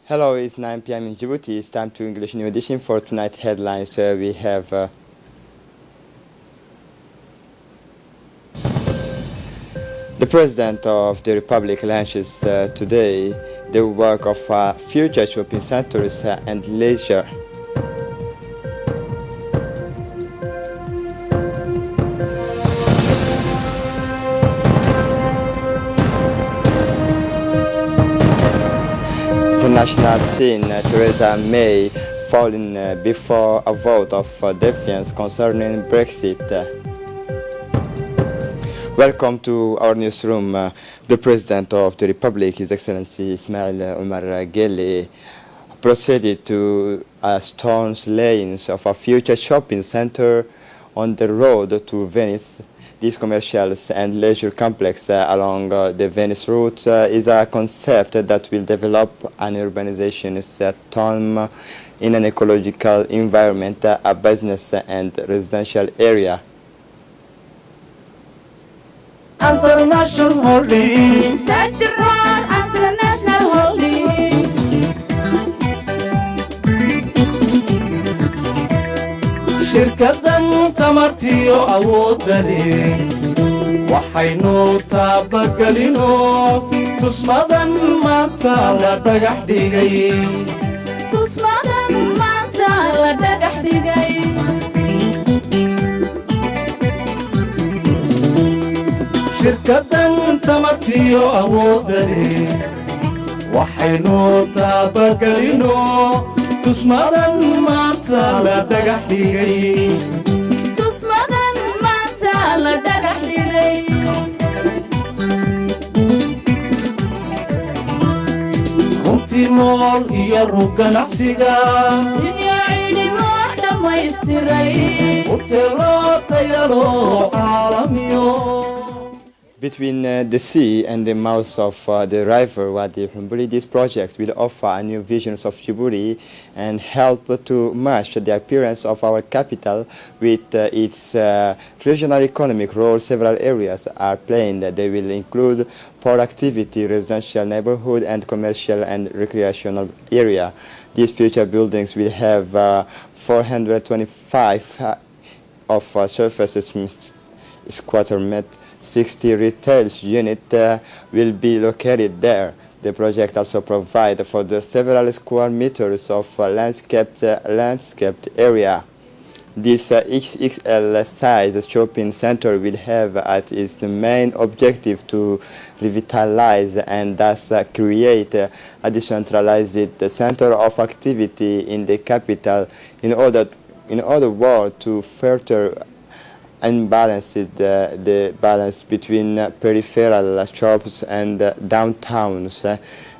Hello, it's 9 p.m. in Djibouti. It's time to English New Edition for tonight's headlines. We have the President of the Republic launches today the work of future shopping centers and leisure. National scene, Theresa May falling before a vote of defiance concerning Brexit. Welcome to our newsroom. The President of the Republic, His Excellency Ismail Omar Guelleh, proceeded to stone layings of a future shopping center on the road to Venice. This commercial and leisure complex along the Venice route is a concept that will develop an urbanization set home in an ecological environment, a business and residential area. International holding. International holding. shirkadan tamartiyo awoodani waxaynu taabagelino tusmadan maanta la dhagax dhigay shirkadan tamartiyo awoodani waxaynu taabagelino tusmadan maanta la dhagax dhigay runtii mool iyo rug ganacsiga hoteelo tayalo caalamiyo. Between the sea and the mouth of the river Wadi Humbuli, this project will offer a new vision of Djibouti and help to match the appearance of our capital with its regional economic role. Several areas are planned. They will include port activity, residential neighborhood, and commercial and recreational area. These future buildings will have 425 of surfaces square meter. 60 retail units will be located there. The project also provides for the several square meters of landscaped area. This XXL size shopping center will have as its main objective to revitalize and thus create a decentralized center of activity in the capital in order to further unbalanced the balance between peripheral shops and downtowns,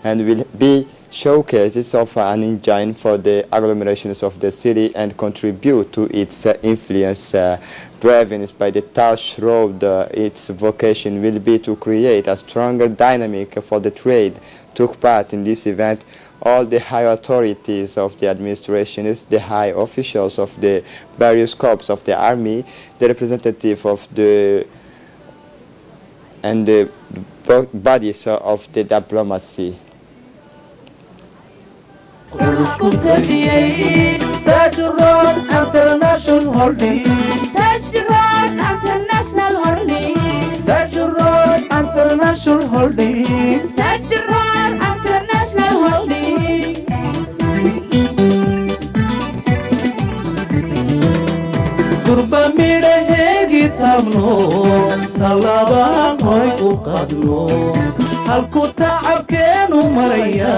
and will be showcases of an engine for the agglomerations of the city and contribute to its influence. Driven by the Touch Road, its vocation will be to create a stronger dynamic for the trade. Took part in this event all the high authorities of the administrations, the high officials of the various corps of the army, the representative of the and the bodies of the diplomacy. International holding. International holding. durba midhaheegi taabno tallaabaan hoy u qaadno halku tacabkeenu maraya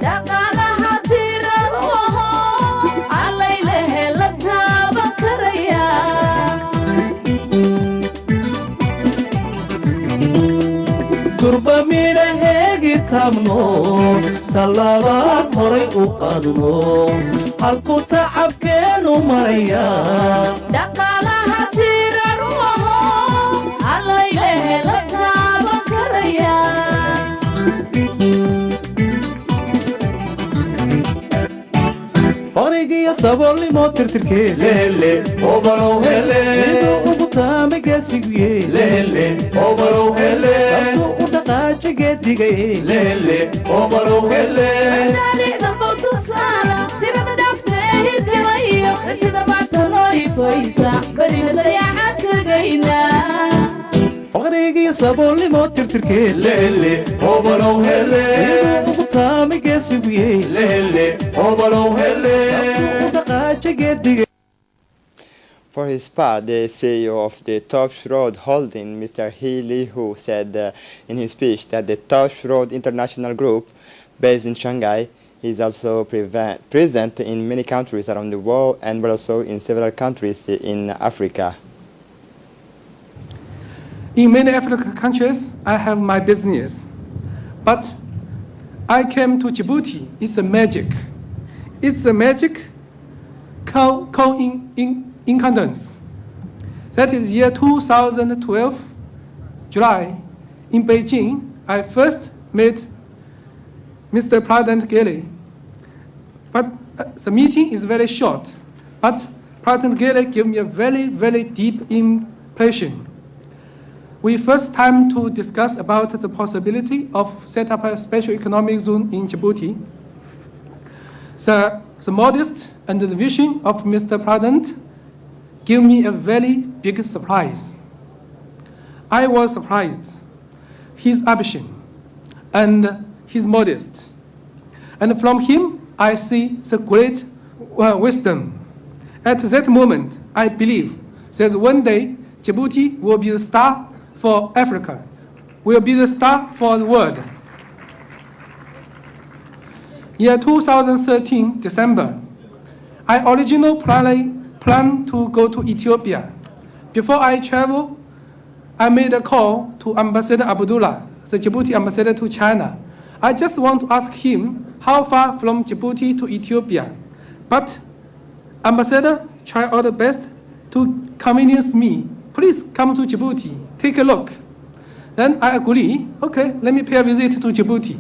dhaqaalaha tirano allaylehe la taaban karaya durba midhaheegi taabno tallaabaan horay u qaadno halku tacabkeenu maraya dhaqaalaha tirano allaylehe la taaban karaya farigiya sabolnimo tirtirkeed lele obalow hele siduu ugu taamay gaasigiye lele obalow hele dhaqaaja geedigay lele obalow hele mashaariicda bawtusaala tirada dhaftee hirdilayo rajada maanta loo ifaysa berina dayaxad tegayna faqrigiyo saboolnimo tirtirkee lele obalow hele siduu ugu taamay geesiguye lele obalow hele dhaqaaja geedigay. For his part, the CEO of the Topps Road Holding, Mr. He Li-hu, said in his speech that the Topps Road International Group, based in Shanghai, is also present in many countries around the world and also in several countries in Africa. In many African countries, I have my business, but I came to Djibouti. It's a magic. It's a magic coincidence. That is year 2012, July, in Beijing, I first met Mr. President Gele. But the meeting is very short, but President Gele gave me a very, very deep impression. We first time to discuss about the possibility of set up a special economic zone in Djibouti. The modest and the vision of Mr. President gave me a very big surprise. I was surprised. His ambition and his modest. And from him, I see the great wisdom. At that moment, I believe that one day, Djibouti will be the star for Africa, will be the star for the world. Year 2013, December, I originally planned to go to Ethiopia. Before I travel, I made a call to Ambassador Abdullah, the Djibouti ambassador to China. I just want to ask him how far from Djibouti to Ethiopia. But Ambassador tried all the best to convince me. Please come to Djibouti, take a look. Then I agree, okay, let me pay a visit to Djibouti.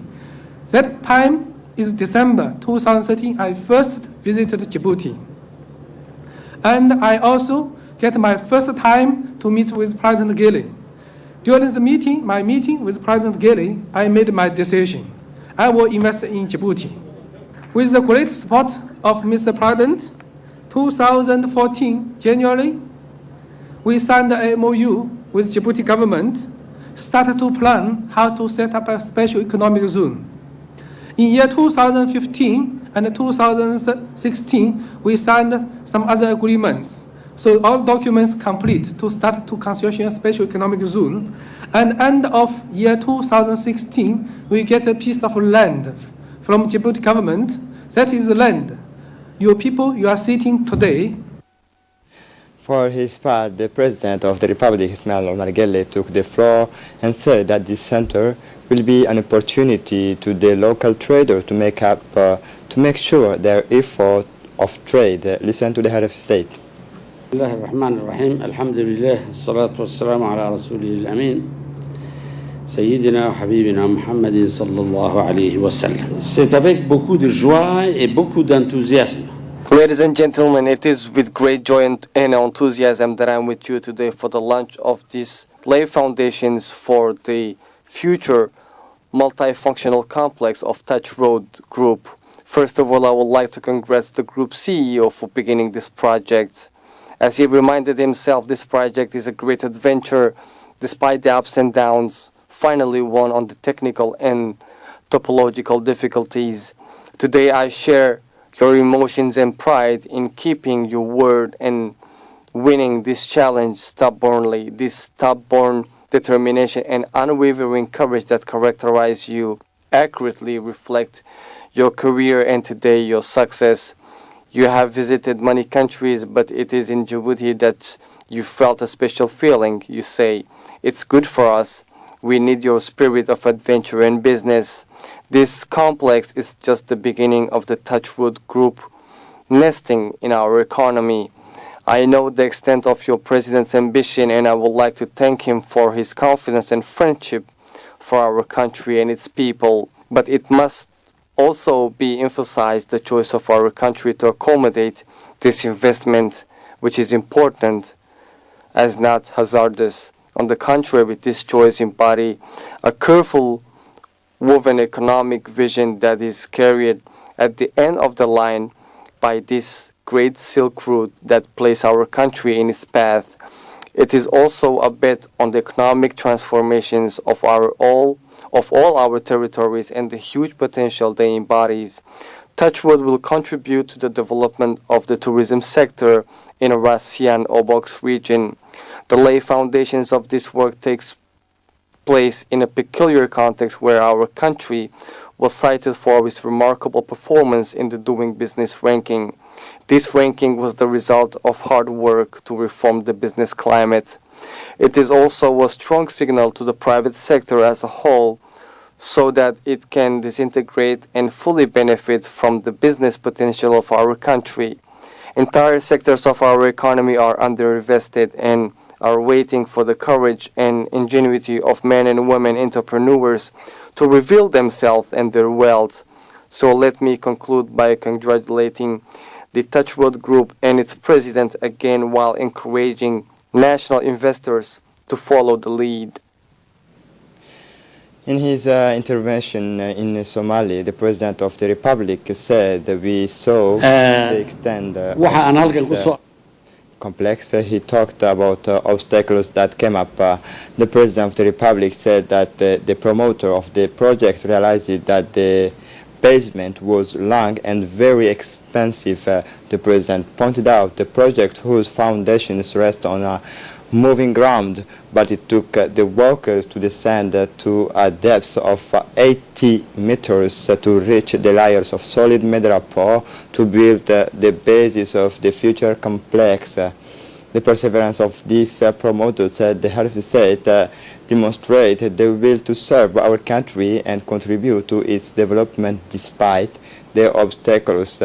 That time is December 2013, I first visited Djibouti. And I also get my first time to meet with President Gele. During the meeting, my meeting with President Gele, I made my decision. I will invest in Djibouti. With the great support of Mr. President, 2014, January, we signed the MOU with Djibouti government, started to plan how to set up a special economic zone. In year 2015 and 2016, we signed some other agreements. So all documents complete to start to construction a special economic zone. And end of year 2016, we get a piece of land from Djibouti government. That is the land. Your people, you are sitting today. For his part, the President of the Republic, Ismail Omar Guelleh, took the floor and said that this center will be an opportunity to the local trader to make sure their effort of trade. Listen to the head of state. الله الرحمن الرحيم الحمد لله الصلاة والسلام على رسوله الأمين سيدنا وحبيبنا محمد صلى الله عليه وسلم. C'est avec beaucoup de joie et beaucoup d'enthousiasme. Ladies and gentlemen, it is with great joy and enthusiasm that I'm with you today for the launch of these lay foundations for the future multifunctional complex of Touch Road Group. First of all, I would like to congratulate the group CEO for beginning this project. As he reminded himself, this project is a great adventure despite the ups and downs, finally won on the technical and topological difficulties. Today I share your emotions and pride in keeping your word and winning this challenge stubbornly, this stubborn determination and unwavering courage that characterize you accurately reflect your career and today your success. You have visited many countries, but it is in Djibouti that you felt a special feeling. You say, it's good for us. We need your spirit of adventure and business. This complex is just the beginning of the Touch Road Group nesting in our economy. I know the extent of your president's ambition, and I would like to thank him for his confidence and friendship for our country and its people. But it must also be emphasized the choice of our country to accommodate this investment, which is important as not hazardous. On the contrary, with this choice embody a careful woven economic vision that is carried at the end of the line by this great Silk Route that placed our country in its path. It is also a bet on the economic transformations of all our territories and the huge potential they embodies. Touchwood will contribute to the development of the tourism sector in Rasian Obox region. The lay foundations of this work takes place in a peculiar context where our country was cited for its remarkable performance in the Doing Business ranking. This ranking was the result of hard work to reform the business climate. It is also a strong signal to the private sector as a whole so that it can disintegrate and fully benefit from the business potential of our country. Entire sectors of our economy are underinvested and are waiting for the courage and ingenuity of men and women entrepreneurs to reveal themselves and their wealth. So let me conclude by congratulating the Touchwood Group and its president again while encouraging national investors to follow the lead. In his intervention in Somalia, the President of the Republic said we saw the extent of this complex. He talked about obstacles that came up. The President of the Republic said that the promoter of the project realized that the basement was long and very expensive. The President pointed out the project whose foundations rest on a moving ground, but it took the workers to descend to a depth of 80 meters to reach the layers of solid madrepore to build the basis of the future complex. The perseverance of these promoters at the head of the state demonstrate the will to serve our country and contribute to its development despite the obstacles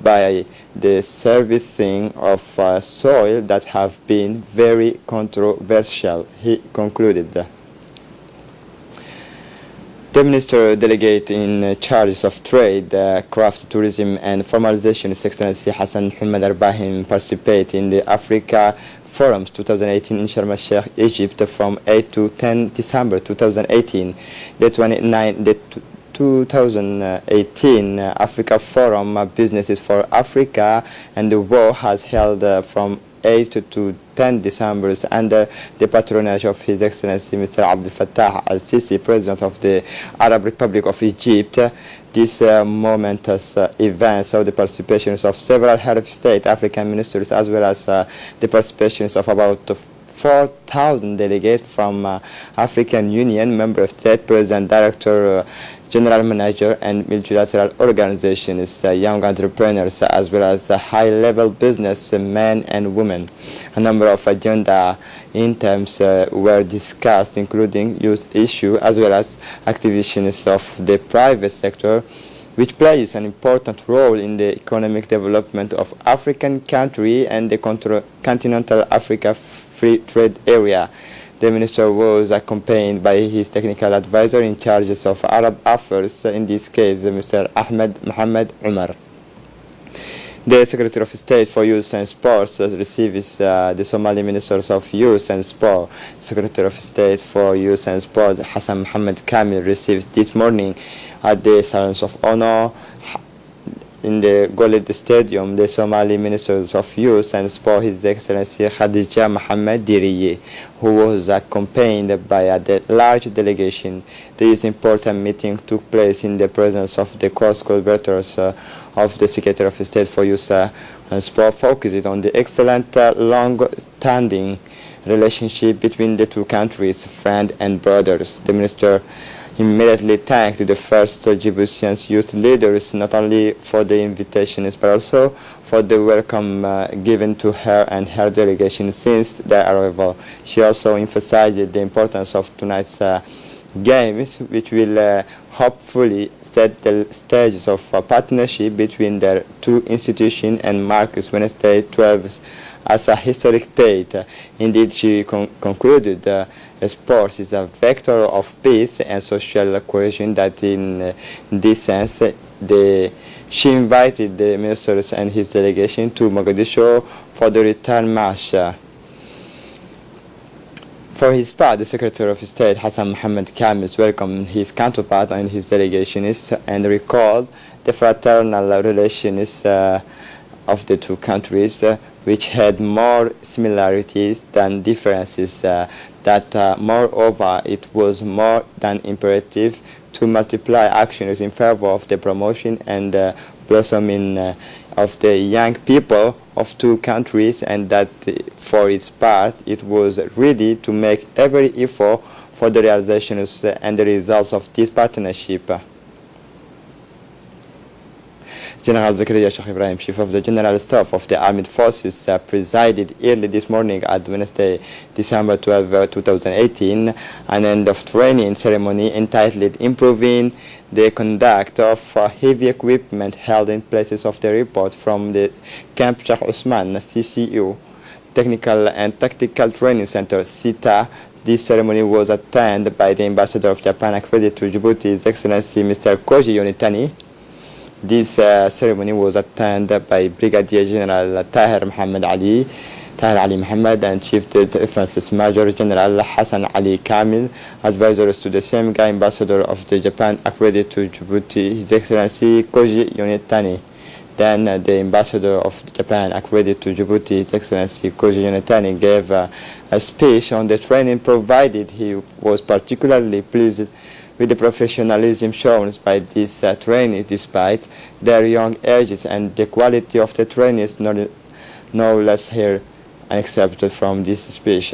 by the servicing of soil that have been very controversial, he concluded. The Minister Delegate in charge of Trade, Craft, Tourism and Formalization, His Excellency Hassan Muhammad Arbahim, participated in the Africa Forums 2018 in Sharm el-Sheikh, Egypt from 8 to 10 December 2018. The 2018 Africa Forum Businesses for Africa and the World has held from 8 to 10 December under the patronage of His Excellency Mr. Abdel Fattah al-Sisi, President of the Arab Republic of Egypt. This momentous event saw the participations of several head of state, African ministers, as well as the participations of about 4,000 delegates from African Union, member of state, president, director, general manager, and multilateral organizations, young entrepreneurs, as well as high-level business men and women. A number of agenda items were discussed, including youth issue, as well as activities of the private sector, which plays an important role in the economic development of African country and the continental Africa Free Trade Area. The minister was accompanied by his technical advisor in charge of Arab affairs, in this case Mr. Ahmed Mohammed Umar. The Secretary of State for Youth and Sports receives the Somali Ministers of Youth and Sport. Secretary of State for Youth and Sport Hassan Mohammed Kamil received this morning at the Salons of Honor in the Golid Stadium the Somali Ministers of Youth and Sport, His Excellency Khadija Mohammed Diriye, who was accompanied by a large delegation. This important meeting took place in the presence of the course collaborators of the Secretary of State for Youth and Sport, focused on the excellent long-standing relationship between the two countries, friends and brothers. The minister immediately thanked the first Djiboutian youth leaders not only for the invitations but also for the welcome given to her and her delegation since their arrival. She also emphasized the importance of tonight's games, which will hopefully set the stages of partnership between their two institutions and marks Wednesday 12 as a historic date. Indeed, she concluded sports is a vector of peace and social cohesion, that in this sense she invited the ministers and his delegation to Mogadishu for the return match. For his part, the Secretary of State Hassan Mohammed Kamis welcomed his counterpart and his delegations and recalled the fraternal relations of the two countries, which had more similarities than differences, that moreover it was more than imperative to multiply actions in favor of the promotion and blossoming of the young people of two countries, and that for its part it was ready to make every effort for the realizations and the results of this partnership. General Zakaria Sheikh Ibrahim, Chief of the General Staff of the Armed Forces, presided early this morning at Wednesday, December 12, 2018, an end of training ceremony entitled Improving the Conduct of Heavy Equipment held in places of the report from the Camp Sheikh Osman, CCU, Technical and Tactical Training Center, CITA. This ceremony was attended by the Ambassador of Japan accredited to Djibouti, His Excellency Mr. Koji Yonitani. This ceremony was attended by Brigadier General Tahir Ali Muhammad, and Chief Defense Major General Hassan Ali Kamil, advisors to the same guy, Ambassador of the Japan accredited to Djibouti, His Excellency Koji Yonitani. Then the Ambassador of Japan accredited to Djibouti, His Excellency Koji Yonitani, gave a speech on the training provided. He was particularly pleased with the professionalism shown by these trainees despite their young ages, and the quality of the trainees no less here accepted from this speech.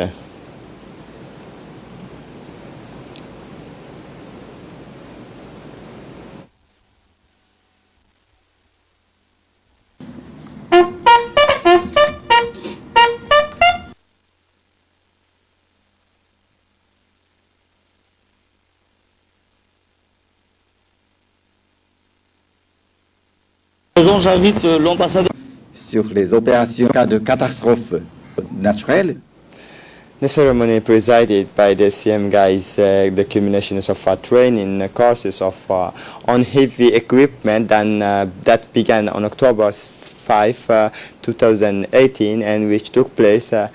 J'invite l'ambassadeur sur les opérations en cas de catastrophe naturelle. The ceremony presided by the CM guys, the culminations of training courses on heavy equipment, and that began on October 5, 2018, and which took place at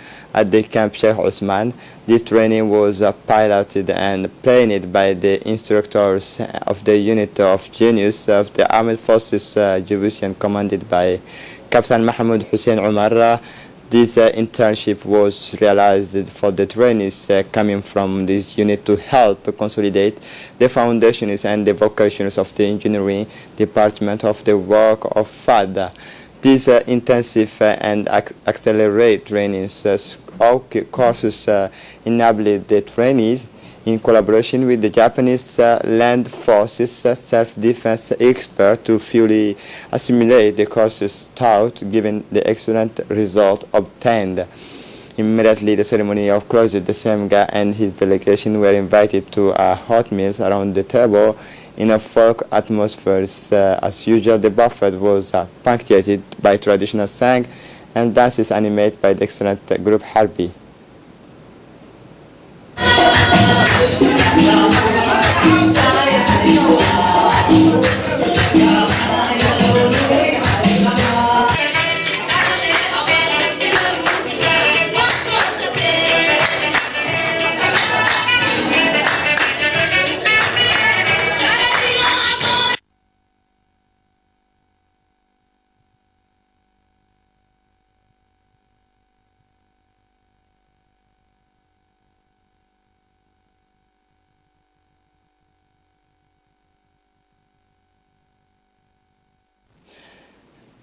the Camp Sheikh Osman. This training was piloted and planned by the instructors of the unit of Genius of the Armed Forces Djiboutian, commanded by Captain Mahmoud Hussein Omar. This internship was realized for the trainees coming from this unit to help consolidate the foundations and the vocations of the engineering department of the work of FAD. These intensive and accelerate trainings courses enabled the trainees, in collaboration with the Japanese Land Forces self-defense expert, to fully assimilate the courses taught, given the excellent result obtained. Immediately the ceremony of closure, the same guy and his delegation were invited to hot meals around the table in a folk atmosphere. As usual, the buffet was punctuated by traditional song and dances animated by the excellent group Harbi.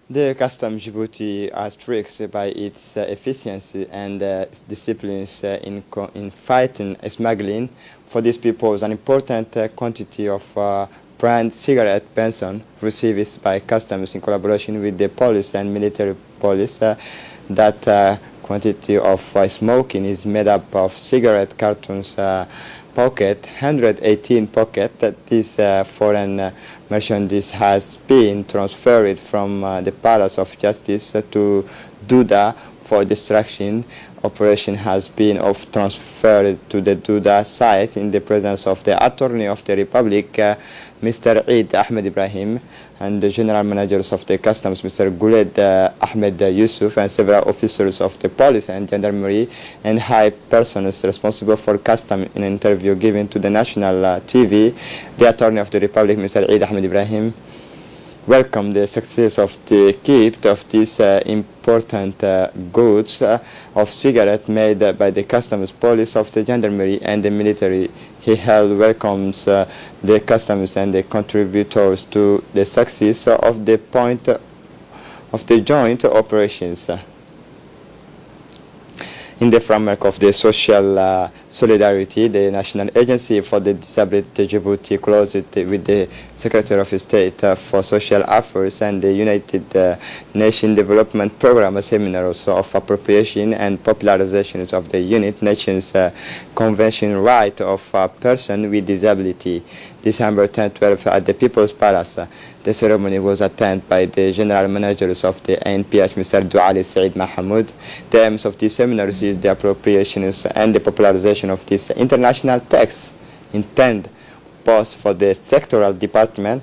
The customs Djibouti are strict by its efficiency and disciplines in fighting smuggling. For these people, an important quantity of brand cigarette Benson received by customs in collaboration with the police and military police. That quantity of smoking is made up of cigarette cartons, pocket, 118 pocket. That this foreign merchandise has been transferred from the Palace of Justice to Duda for destruction operation has been transferred to the Duda site in the presence of the Attorney of the Republic, Mr. Eid Ahmed Ibrahim, and the General Managers of the Customs, Mr. Guled Ahmed Yusuf, and several officers of the police and gendarmerie and high persons responsible for custom. In an interview given to the national TV, the Attorney of the Republic, Mr. Eid Ahmed Ibrahim, welcomed the success of the gift of these important goods of cigarette made by the customs police of the gendarmerie and the military. He welcomes the customs and the contributors to the success of the joint operations. In the framework of the social solidarity, the National Agency for the Disability Djibouti closed with the Secretary of State for Social Affairs and the United Nations Development Program a seminar also of appropriation and popularization of the United Nations Convention right of a person with disability. December 10-12 at the People's Palace. The ceremony was attended by the General Managers of the ANPH, Mr. Douali Said Mahamoud. The aims of this seminar is the appropriation and the popularization of this international text intended both for the sectoral department,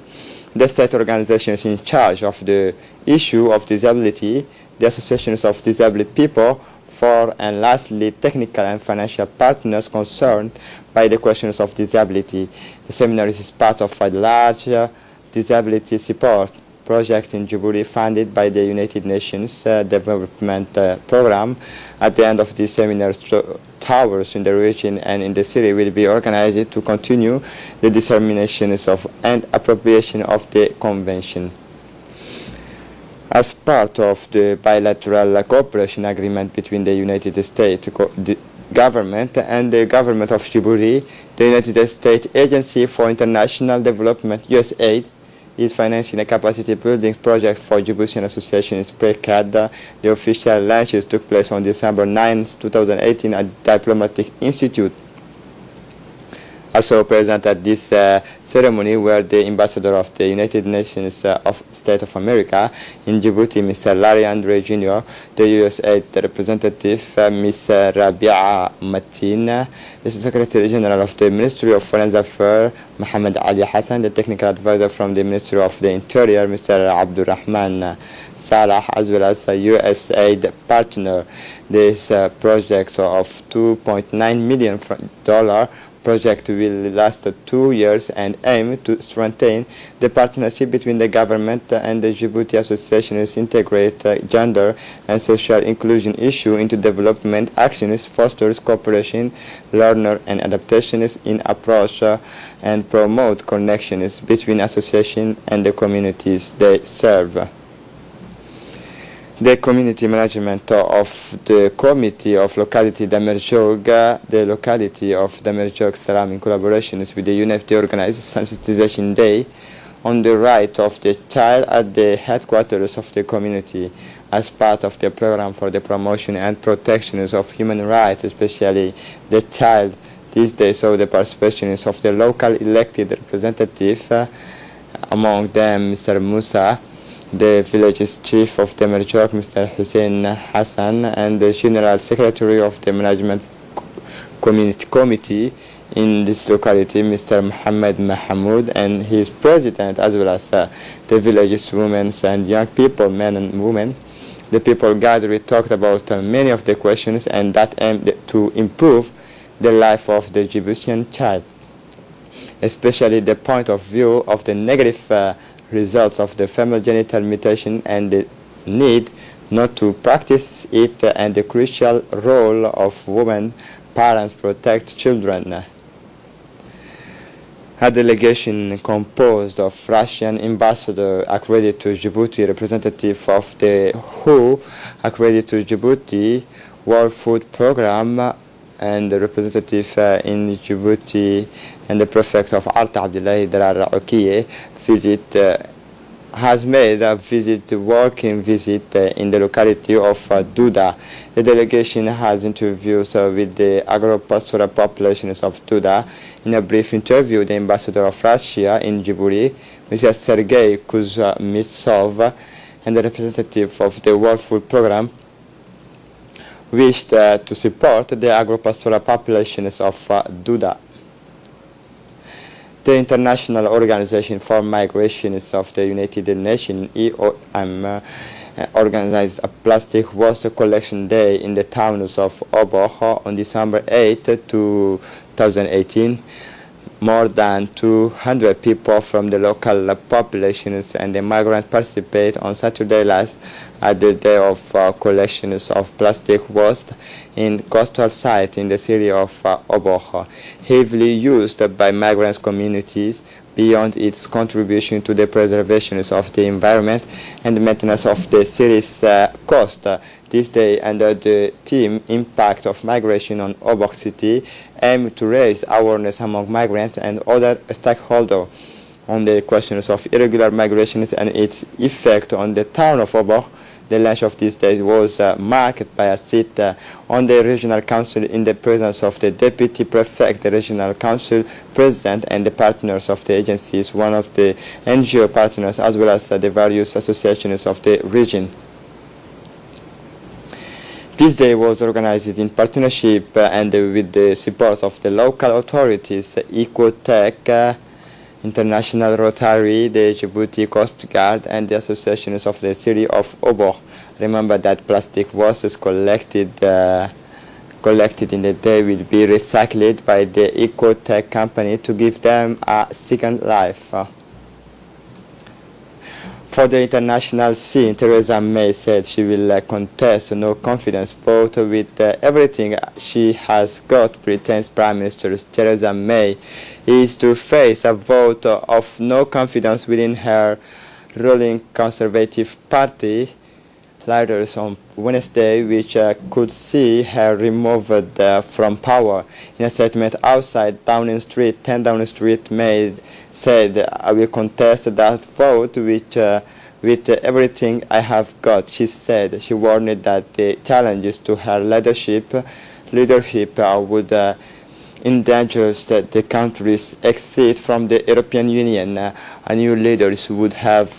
the state organizations in charge of the issue of disability, the associations of disabled people, and lastly, technical and financial partners concerned by the questions of disability. The seminar is part of a large disability support project in Djibouti funded by the United Nations Development Program. At the end of this seminar, towers in the region and in the city will be organized to continue the disseminations of and appropriation of the convention. As part of the bilateral cooperation agreement between the United States government and the government of Djibouti, the United States Agency for International Development, USAID, is financing a capacity building project for Djiboutian Associations PRECAD. The official launches took place on December 9, 2018 at Diplomatic Institute. Also present at this ceremony were the ambassador of the United Nations of States of America in Djibouti, Mr. Larry Andre Jr., the USAID representative, Ms. Rabia Matin, the Secretary General of the Ministry of Foreign Affairs, Mohammed Ali Hassan, the technical advisor from the Ministry of the Interior, Mr. Abdurrahman Salah, as well as a USAID partner. This project of $2.9 million project will last 2 years and aim to strengthen the partnership between the government and the Djibouti Associations, integrate gender and social inclusion issue into development actions, fosters cooperation, learner and adaptations in approach, and promote connections between associations and the communities they serve. The community management of the Committee of Locality Damerjog, the locality of Damerjog Salam, in collaboration with the UNFD, organized Sensitization Day on the right of the child at the headquarters of the community as part of the program for the promotion and protection of human rights, especially the child. These days saw the participation of the local elected representative, among them Mr. Musa, the village's chief of Damerjog, Mr. Hussein Hassan, and the General Secretary of the Management Committee in this locality, Mr. Muhammad Mahamoud, and his president, as well as the village's women and young people, men and women. The people gathered talked about many of the questions and that aimed to improve the life of the Djiboutian child, especially the point of view of the negative results of the female genital mutilation and the need not to practice it, and the crucial role of women parents protect children. A delegation composed of Russian ambassador accredited to Djibouti, representative of the WHO accredited to Djibouti World Food Program, and the representative in Djibouti, and the prefect of Arta Abdullahi Darar Okiye has made a working visit in the locality of Duda. The delegation has interviews with the agro-pastoral populations of Duda. In a brief interview, the ambassador of Russia in Djibouti, Mr. Sergei Kuzmitsov, and the representative of the World Food Program wished to support the agropastoral populations of Duda. The International Organization for Migrations of the United Nations, IOM, organized a plastic waste collection day in the towns of Oboh on December 8, 2018. More than 200 people from the local populations and the migrants participate on Saturday last at the day of collections of plastic waste in coastal site in the city of Oboh, heavily used by migrant communities. Beyond its contribution to the preservation of the environment and the maintenance of the city's coast, this day under the theme Impact of Migration on Oboh City aimed to raise awareness among migrants and other stakeholders on the questions of irregular migrations and its effect on the town of Oboh. The launch of this day was marked by a sit on the regional council in the presence of the deputy prefect, the regional council president, and the partners of the agencies, one of the NGO partners, as well as the various associations of the region. This day was organized in partnership and with the support of the local authorities, Ecotech, International Rotary, the Djibouti Coast Guard, and the associations of the city of Oboh. Remember that plastic waste collected in the day will be recycled by the Ecotech company to give them a second life. For the international scene, Theresa May said she will contest no confidence vote with everything she has got. Britain's Prime Minister Theresa May is to face a vote of no confidence within her ruling Conservative Party leaders on Wednesday, which could see her removed from power. In a statement outside Downing Street, 10 Downing Street, May said, "I will contest that vote with everything I have got," she said. She warned that the challenges to her leadership would endanger the country's exit from the European Union. New leaders would have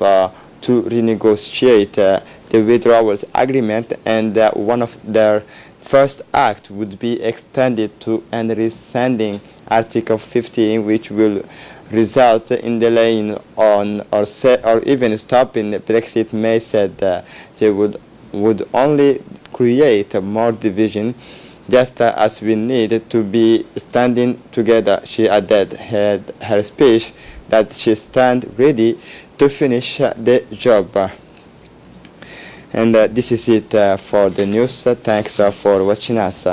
to renegotiate the withdrawal agreement, and one of their first acts would be extended to and rescinding Article 15, which will result in delaying on or even stopping Brexit. May said they would only create more division, just as we need to be standing together. She added her speech that she stands ready to finish the job. And this is it for the news. Thanks for watching us.